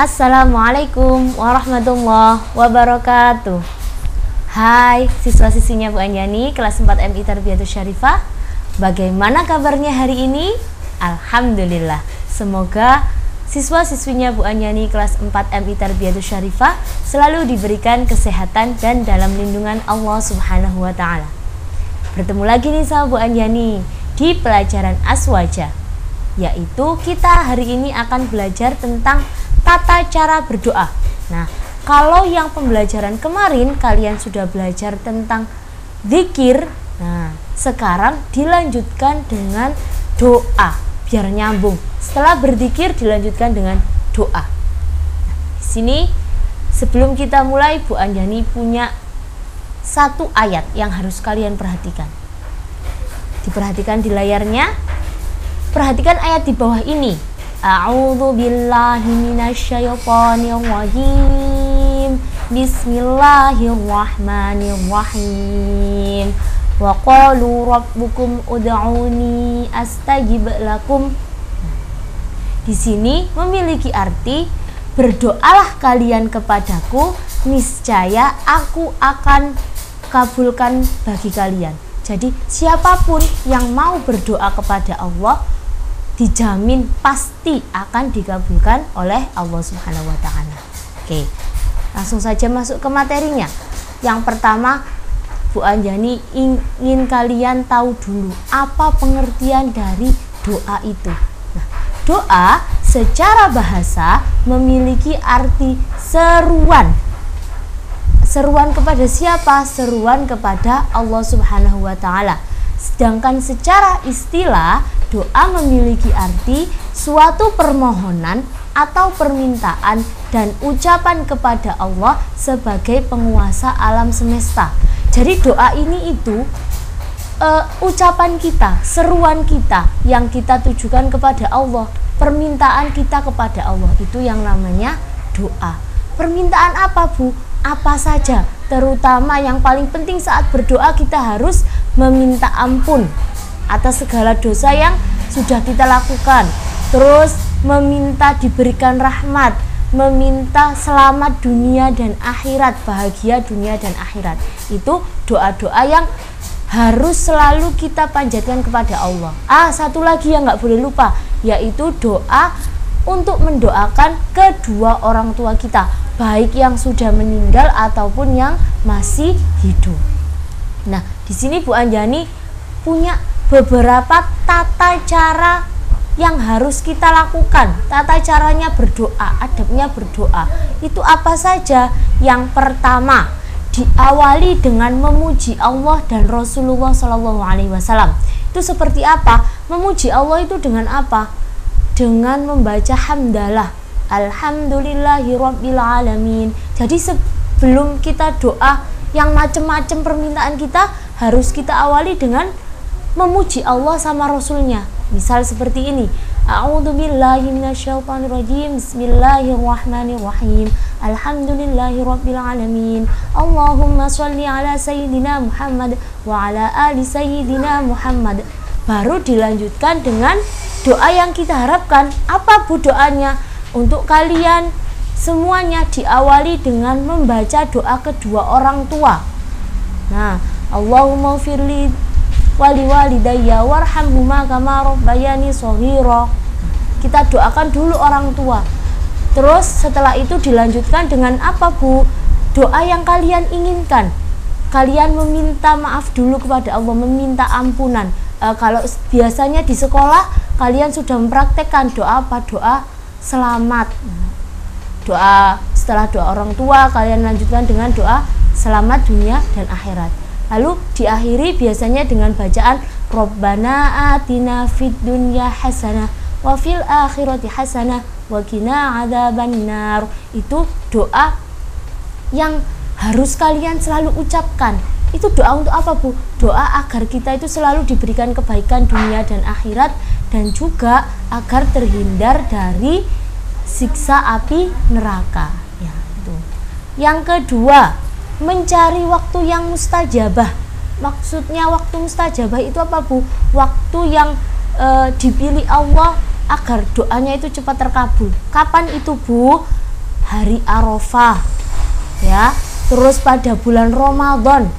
Assalamualaikum warahmatullahi wabarakatuh. Hai siswa-siswinya Bu Anjani kelas 4 MI Tarbiyatus Syarifah. Bagaimana kabarnya hari ini? Alhamdulillah. Semoga siswa-siswinya Bu Anjani kelas 4 MI Tarbiyatus Syarifah selalu diberikan kesehatan dan dalam lindungan Allah Subhanahu wa taala. Bertemu lagi nih sama Bu Anjani di pelajaran Aswaja, yaitu kita hari ini akan belajar tentang tata cara berdoa. Nah, kalau yang pembelajaran kemarin kalian sudah belajar tentang zikir, nah sekarang dilanjutkan dengan doa biar nyambung. Setelah berzikir dilanjutkan dengan doa. Nah, di sini sebelum kita mulai Bu Anjani punya satu ayat yang harus kalian perhatikan. Diperhatikan di layarnya. Perhatikan ayat di bawah ini. A'udzu billahi minasyaitonir rajim. Bismillahirrahmanirrahim. Wa qalu rabbukum ud'uni astajib lakum. Di sini memiliki arti berdoalah kalian kepadaku, niscaya aku akan kabulkan bagi kalian. Jadi siapapun yang mau berdoa kepada Allah dijamin pasti akan dikabulkan oleh Allah Subhanahu wa taala. Oke. Langsung saja masuk ke materinya. Yang pertama, Bu Anjani ingin kalian tahu dulu apa pengertian dari doa itu. Nah, doa secara bahasa memiliki arti seruan. Seruan kepada siapa? Seruan kepada Allah Subhanahu wa taala. Sedangkan secara istilah, doa memiliki arti suatu permohonan atau permintaan dan ucapan kepada Allah sebagai penguasa alam semesta. Jadi doa ini itu ucapan kita, seruan kita yang kita tujukan kepada Allah, permintaan kita kepada Allah, itu yang namanya doa. Permintaan apa, Bu? Apa saja, terutama yang paling penting saat berdoa kita harus meminta ampun atas segala dosa yang sudah kita lakukan, terus meminta diberikan rahmat, meminta selamat dunia dan akhirat, bahagia dunia dan akhirat. Itu doa-doa yang harus selalu kita panjatkan kepada Allah. Satu lagi yang nggak boleh lupa, yaitu doa untuk mendoakan kedua orang tua kita, baik yang sudah meninggal ataupun yang masih hidup. Nah, di sini Bu Anjani punya beberapa tata cara yang harus kita lakukan. Tata caranya berdoa, adabnya berdoa. Itu apa saja? Yang pertama, diawali dengan memuji Allah dan Rasulullah SAW. Itu seperti apa? Memuji Allah itu dengan apa? Dengan membaca hamdalah, alhamdulillahirabbil alamin. Jadi sebelum kita doa yang macam-macam permintaan kita, harus kita awali dengan memuji Allah sama Rasulnya. Misal seperti ini, a'udzubillahi minasyaitonirrajim, bismillahirrahmanirrahim, alhamdulillahirabbil alamin, Allahumma sholli ala sayyidina Muhammad wa ala ali sayyidina Muhammad. Baru dilanjutkan dengan doa yang kita harapkan. Apa Bu doanya? Untuk kalian semuanya diawali dengan membaca doa kedua orang tua. Nah, Allahumma firli wali walidayya warhamhuma kama rabbayani shaghira. Kita doakan dulu orang tua. Terus setelah itu dilanjutkan dengan apa, Bu? Doa yang kalian inginkan. Kalian meminta maaf dulu kepada Allah, meminta ampunan. Kalau biasanya di sekolah kalian sudah mempraktekkan doa apa? Doa selamat. Doa setelah doa orang tua kalian lanjutkan dengan doa selamat dunia dan akhirat. Lalu diakhiri biasanya dengan bacaan Rabbana atina fid dunya hasanah wa fil akhirati hasanah wa qina adzabannar. Itu doa yang harus kalian selalu ucapkan. Itu doa untuk apa, Bu? Doa agar kita itu selalu diberikan kebaikan dunia dan akhirat, dan juga agar terhindar dari siksa api neraka. Ya, itu. Yang kedua, mencari waktu yang mustajabah. Maksudnya waktu mustajabah itu apa, Bu? Waktu yang dipilih Allah agar doanya itu cepat terkabul. Kapan itu, Bu? hari Arafah, ya. Terus pada bulan Ramadan,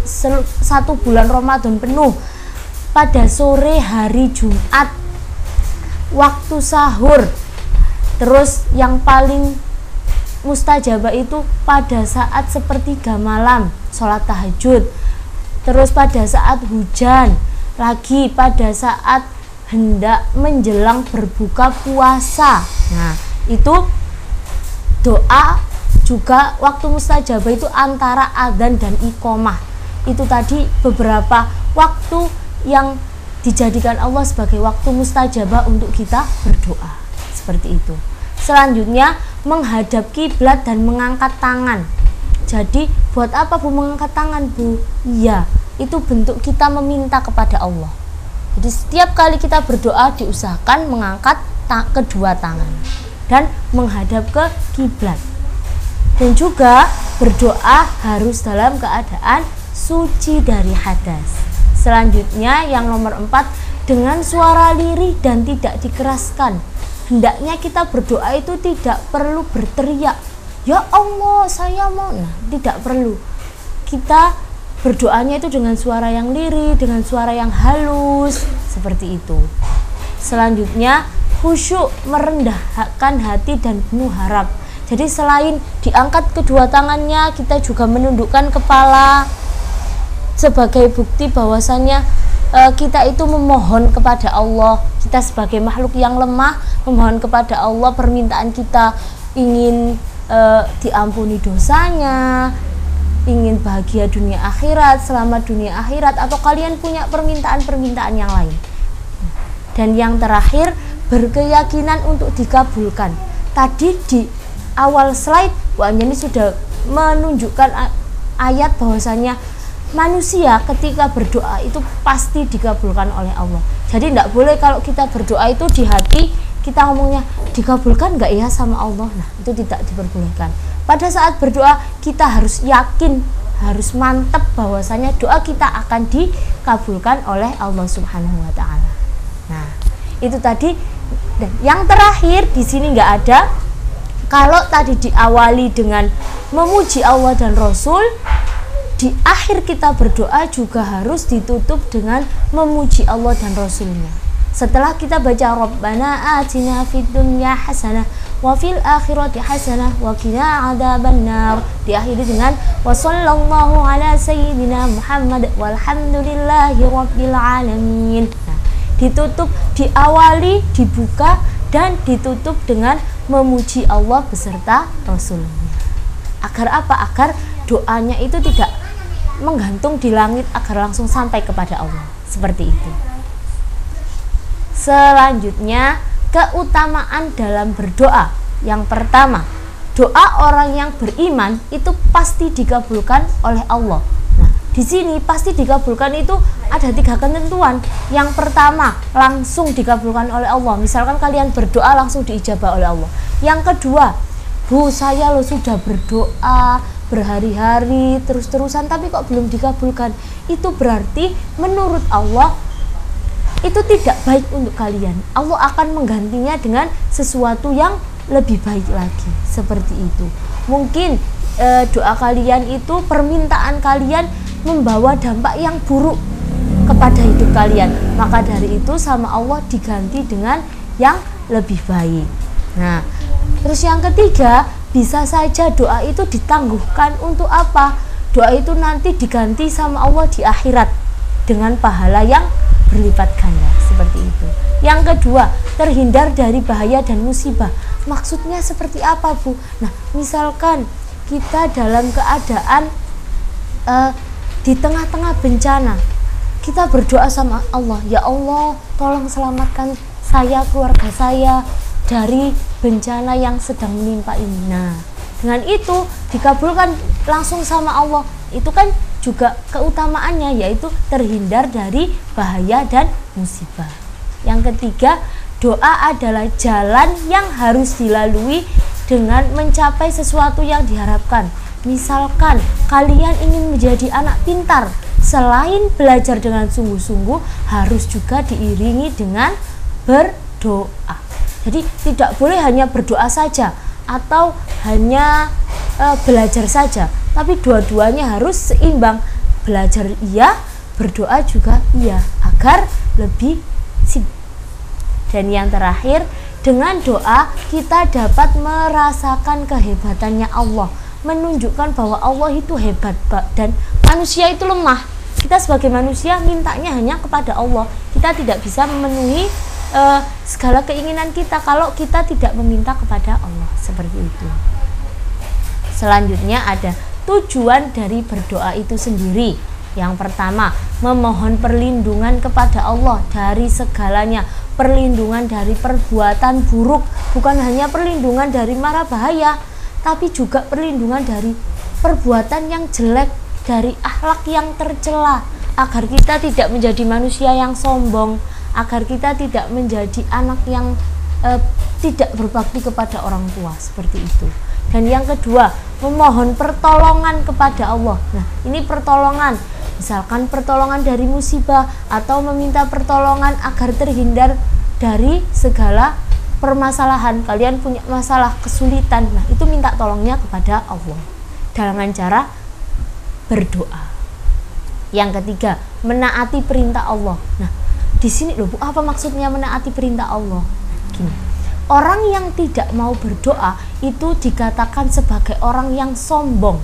1 bulan Ramadan penuh, pada sore hari Jumat, waktu sahur. Terus yang paling mustajabah itu pada saat sepertiga malam, sholat tahajud. Terus pada saat hujan, lagi pada saat hendak menjelang berbuka puasa. Nah, itu doa juga waktu mustajabah itu antara adzan dan iqomah. Itu tadi beberapa waktu yang dijadikan Allah sebagai waktu mustajabah untuk kita berdoa. Seperti itu. Selanjutnya menghadap kiblat dan mengangkat tangan. Jadi buat apa Bu mengangkat tangan, Bu? Iya, itu bentuk kita meminta kepada Allah. Jadi setiap kali kita berdoa diusahakan mengangkat kedua tangan dan menghadap ke kiblat. Dan juga berdoa harus dalam keadaan suci dari hadas. Selanjutnya yang nomor 4, dengan suara lirih dan tidak dikeraskan. Hendaknya kita berdoa itu tidak perlu berteriak, ya Allah saya mau. Nah, tidak perlu. Kita berdoanya itu dengan suara yang lirih, dengan suara yang halus, seperti itu. Selanjutnya khusyuk, merendahkan hati dan penuh harap. Jadi selain diangkat kedua tangannya, kita juga menundukkan kepala sebagai bukti bahwasannya kita itu memohon kepada Allah. Kita sebagai makhluk yang lemah memohon kepada Allah, permintaan kita ingin diampuni dosanya, ingin bahagia dunia akhirat, selamat dunia akhirat, atau kalian punya permintaan-permintaan yang lain. Dan yang terakhir, berkeyakinan untuk dikabulkan. Tadi di awal slide Bu Anjani sudah menunjukkan ayat bahwasanya manusia ketika berdoa itu pasti dikabulkan oleh Allah. Jadi tidak boleh kalau kita berdoa itu di hati kita ngomongnya dikabulkan nggak ya sama Allah. Nah, itu tidak diperbolehkan. Pada saat berdoa kita harus yakin, harus mantap bahwasanya doa kita akan dikabulkan oleh Allah Subhanahu wa taala. Nah, itu tadi. Dan yang terakhir di sini nggak ada. Kalau tadi diawali dengan memuji Allah dan Rasul, di akhir kita berdoa juga harus ditutup dengan memuji Allah dan Rasulnya. Setelah kita baca Rabbana atina fid dunya hasanah wa fil akhirati hasanah wa qina adzabannar, diakhiri dengan wa sallallahu ala sayyidina Muhammad walhamdulillahi rabbil alamin. Nah, ditutup, diawali, dibuka dan ditutup dengan memuji Allah beserta Rasulnya. Agar apa? Agar doanya itu tidak menggantung di langit, agar langsung sampai kepada Allah. Seperti itu. Selanjutnya, keutamaan dalam berdoa. Yang pertama, doa orang yang beriman itu pasti dikabulkan oleh Allah. Nah, di sini pasti dikabulkan itu ada 3 ketentuan. Yang pertama, langsung dikabulkan oleh Allah. Misalkan kalian berdoa langsung diijabah oleh Allah. Yang kedua, Bu, saya loh sudah berdoa berhari-hari terus-terusan tapi kok belum dikabulkan. Itu berarti menurut Allah itu tidak baik untuk kalian. Allah akan menggantinya dengan sesuatu yang lebih baik lagi. Seperti itu. Mungkin doa kalian itu, permintaan kalian membawa dampak yang buruk kepada hidup kalian. Maka dari itu sama Allah diganti dengan yang lebih baik. Nah, terus yang ketiga, bisa saja doa itu ditangguhkan untuk apa? Doa itu nanti diganti sama Allah di akhirat dengan pahala yang berlipat ganda. Seperti itu. Yang kedua, terhindar dari bahaya dan musibah. Maksudnya seperti apa, Bu? Nah, misalkan kita dalam keadaan di tengah-tengah bencana, kita berdoa sama Allah, ya Allah tolong selamatkan saya, keluarga saya dari bencana yang sedang menimpa ini. Nah, dengan itu dikabulkan langsung sama Allah. Itu kan juga keutamaannya, yaitu terhindar dari bahaya dan musibah. Yang ketiga, doa adalah jalan yang harus dilalui dengan mencapai sesuatu yang diharapkan. Misalkan kalian ingin menjadi anak pintar, selain belajar dengan sungguh-sungguh, harus juga diiringi dengan berdoa. Jadi tidak boleh hanya berdoa saja. atau hanya belajar saja, tapi dua-duanya harus seimbang. Belajar iya, berdoa juga iya, agar lebih sibuk. Dan yang terakhir, dengan doa kita dapat merasakan kehebatannya Allah, menunjukkan bahwa Allah itu hebat dan manusia itu lemah. Kita sebagai manusia mintanya hanya kepada Allah. Kita tidak bisa memenuhi segala keinginan kita kalau kita tidak meminta kepada Allah, seperti itu. Selanjutnya ada tujuan dari berdoa itu sendiri. Yang pertama, memohon perlindungan kepada Allah dari segalanya, perlindungan dari perbuatan buruk, bukan hanya perlindungan dari mara bahaya, tapi juga perlindungan dari perbuatan yang jelek, dari akhlak yang tercela, agar kita tidak menjadi manusia yang sombong, agar kita tidak menjadi anak yang tidak berbakti kepada orang tua, seperti itu. Dan yang kedua, memohon pertolongan kepada Allah. Nah, ini pertolongan, misalkan pertolongan dari musibah, atau meminta pertolongan agar terhindar dari segala permasalahan. Kalian punya masalah, kesulitan, nah itu minta tolongnya kepada Allah dengan cara berdoa. Yang ketiga, menaati perintah Allah. Nah, di sini loh Bu, apa maksudnya menaati perintah Allah? Gini, orang yang tidak mau berdoa itu dikatakan sebagai orang yang sombong.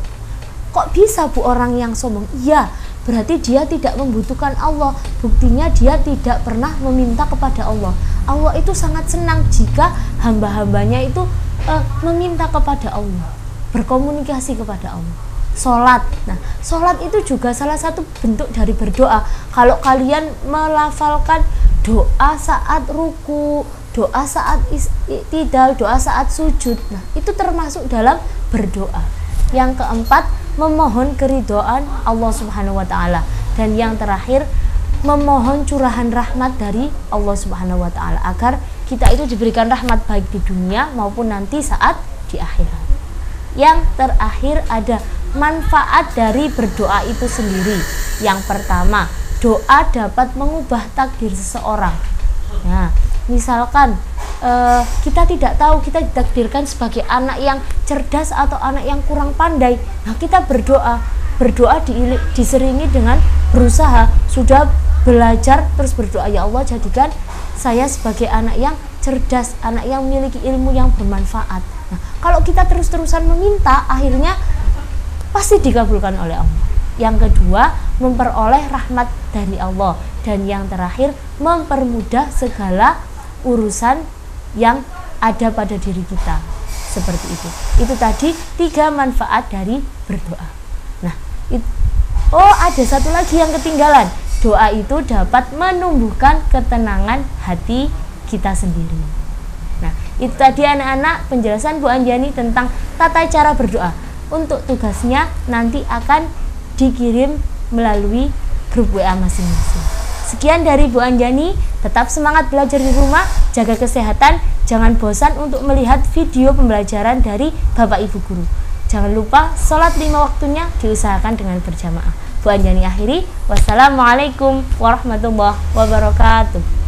Kok bisa Bu orang yang sombong? Iya, berarti dia tidak membutuhkan Allah. Buktinya dia tidak pernah meminta kepada Allah. Allah itu sangat senang jika hamba-hambanya itu meminta kepada Allah, berkomunikasi kepada Allah. Sholat, nah sholat itu juga salah satu bentuk dari berdoa. Kalau kalian melafalkan doa saat ruku, doa saat i'tidal, doa saat sujud, nah itu termasuk dalam berdoa. Yang keempat, memohon keridhaan Allah Subhanahu wa taala. Dan yang terakhir, memohon curahan rahmat dari Allah Subhanahu wa taala, agar kita itu diberikan rahmat baik di dunia maupun nanti saat di akhirat. Yang terakhir ada manfaat dari berdoa itu sendiri. Yang pertama, doa dapat mengubah takdir seseorang. Nah, misalkan kita tidak tahu kita ditakdirkan sebagai anak yang cerdas atau anak yang kurang pandai. Nah, kita berdoa diseringi dengan berusaha. Sudah belajar terus berdoa, ya Allah jadikan saya sebagai anak yang cerdas, anak yang memiliki ilmu yang bermanfaat. Nah, kalau kita terus-terusan meminta, akhirnya pasti dikabulkan oleh Allah. Yang kedua, memperoleh rahmat dari Allah. Dan yang terakhir, mempermudah segala urusan yang ada pada diri kita. Seperti itu. Itu tadi 3 manfaat dari berdoa. Nah, ada satu lagi yang ketinggalan. Doa itu dapat menumbuhkan ketenangan hati kita sendiri. Nah, itu tadi anak-anak penjelasan Bu Anjani tentang tata cara berdoa. Untuk tugasnya nanti akan dikirim melalui grup WA masing-masing. Sekian dari Bu Anjani, tetap semangat belajar di rumah, jaga kesehatan, jangan bosan untuk melihat video pembelajaran dari Bapak Ibu Guru. Jangan lupa sholat 5 waktunya diusahakan dengan berjamaah. Bu Anjani akhiri, wassalamualaikum warahmatullahi wabarakatuh.